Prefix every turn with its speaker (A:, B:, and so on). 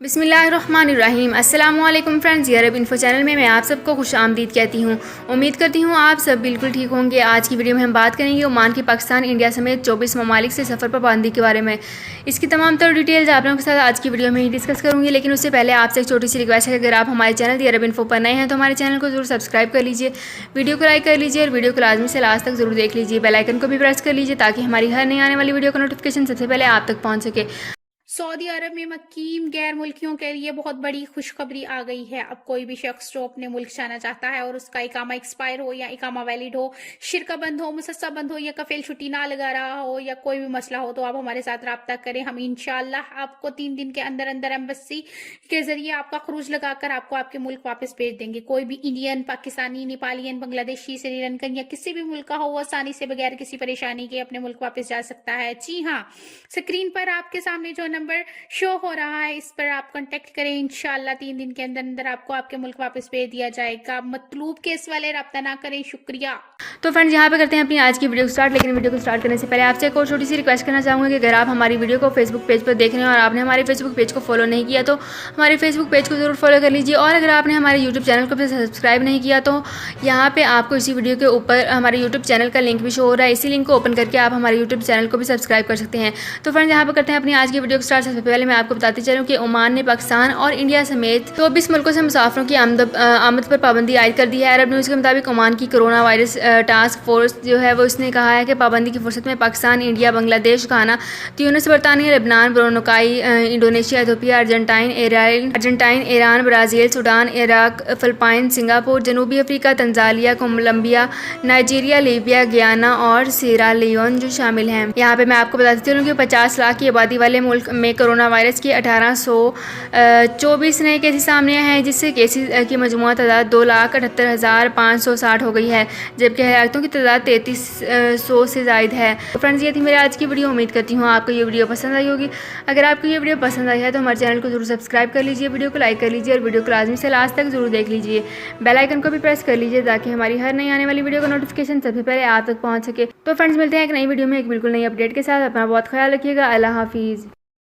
A: बिस्मिल्लाहिर्रहमानिर्रहीम। अस्सलामुअलैकुम फ्रेंड्स, अरब info channel में मैं आप सबको खुश आमदीद कहती हूँ। उम्मीद करती हूँ आप सब बिल्कुल ठीक होंगे। आज की वीडियो में हम बात करेंगे ओमान की पाकिस्तान, इंडिया समेत 24 ममालिक से सफ़र पाबंदी के बारे में। इसकी तमाम तर डिटेल्स आप लोगों के साथ आज की वीडियो में ही डिस्कस करूँगी। लेकिन उससे पहले आपसे एक छोटी सी रिक्वेस्ट है कि अगर आप हमारे चैनल दी अरब इन्फो पर नए हैं तो हमारे चैनल को जरूर सब्सक्राइब कर लीजिए, वीडियो को लाइक कर लीजिए और वीडियो को लाजमी से लास्ट तक जरूर देख लीजिए। बेल आइकन को भी प्रेस कर लीजिए ताकि हमारी हर नई आने वाली वीडियो का नोटिफिकेशन सबसे पहले आप तक पहुँच सके।
B: सऊदी अरब में मकीम गैर मुल्कियों के लिए बहुत बड़ी खुशखबरी आ गई है। अब कोई भी शख्स जो अपने मुल्क जाना चाहता है और उसका इकामा एक्सपायर हो या इकामा वैलिड हो, शिरका बंद हो, मुसस्सा बंद हो या कफील छुट्टी ना लगा रहा हो या कोई भी मसला हो तो आप हमारे साथ रब्ता करें। हम इंशाल्लाह आपको 3 दिन के अंदर अंदर एम्बेसी के जरिए आपका खरूज लगाकर आपको आपके मुल्क वापस भेज देंगे। कोई भी इंडियन, पाकिस्तानी, नेपालियन, बांग्लादेशी, श्रीलंकन या किसी भी मुल्क का हो वो आसानी से बगैर किसी परेशानी के अपने मुल्क वापस जा सकता है। जी हाँ, स्क्रीन पर आपके सामने जो नंबर शो हो रहा है इस पर आप कांटेक्ट करें। इंशाल्लाह 3 दिन के अंदर अंदर आपको आपके मुल्क वापस भेज दिया जाएगा। मतलूब केस वाले रब्ता ना करें। शुक्रिया।
A: तो फ्रेंड्स, यहाँ पे करते हैं अपनी आज की वीडियो को स्टार्ट। लेकिन वीडियो को स्टार्ट करने से पहले आपसे एक और छोटी सी रिक्वेस्ट करना चाहूँगा कि अगर आप हमारी वीडियो को फेसबुक पेज पर देख रहे हैं और आपने हमारे फेसबुक पेज को फॉलो नहीं किया तो हमारे फेसबुक पेज को जरूर फॉलो कर लीजिए। और अगर आपने हमारे यूट्यूब चैनल को भी सब्सक्राइब नहीं किया तो यहाँ पे आपको इसी वीडियो के ऊपर हमारे यूट्यूब चैनल का लिंक भी शो हो रहा है। इसी लिंक को ओपन करके आप हमारे यूट्यूब चैनल को भी सब्सक्राइब कर सकते हैं। तो फ्रेंड्स, यहाँ पर करते हैं अपनी आज की वीडियो को स्टार्ट। सबसे पहले मैं आपको बताती चलूँ कि ओमान ने पाकिस्तान और इंडिया समेत 24 मुल्कों से मुसाफिरों की आमद पर पाबंदी आयद कर दी है। अरब न्यूज़ के मुताबिक ओमान की कोरोना वायरस टास्क फोर्स जो है वो इसने कहा है कि पाबंदी की फुर्सत में Pakistan, India, Bangladesh, Ghana, Tunis, बरतानिया, Lebanon, Brunei, Indonesia, Ethiopia, Argentine, Iran, Brazil, Sudan, Iraq, Philippine, Singapore, जनूबी Africa, Tanzania, Colombia, Nigeria, Libya, Guyana और सीरा लियोन जो शामिल हैं। यहाँ पे मैं आपको बताती चलूँ कि 50 लाख की आबादी वाले मुल्क में कोरोना वायरस की 1824 नए केसेस सामने आए हैं, जिससे केसेस की मजमूआ तादाद 2,78,560 हो गई है, जबकि हलाकतों की तादाद 3300 से ज़ायद है। तो फ्रेंड्स, ये थी मेरी आज की वीडियो। उम्मीद करती हूँ आपको ये वीडियो पसंद आई होगी। अगर आपको ये वीडियो पसंद आई है तो हमारे चैनल को जरूर सब्सक्राइब कर लीजिए, वीडियो को लाइक कर लीजिए और वीडियो को लाजमी से लास्ट तक जरूर देख लीजिए। बेल आइकन को भी प्रेस कर लीजिए ताकि हमारी हर नई आने वाली वीडियो का नोटिफिकेशन सबसे पहले आप तक पहुँच सके। तो फ्रेंड्स, मिलते हैं एक नई वीडियो में एक बिल्कुल नई अपडेट के साथ। अपना बहुत ख्याल रखिएगा। अल्लाह हाफिज़।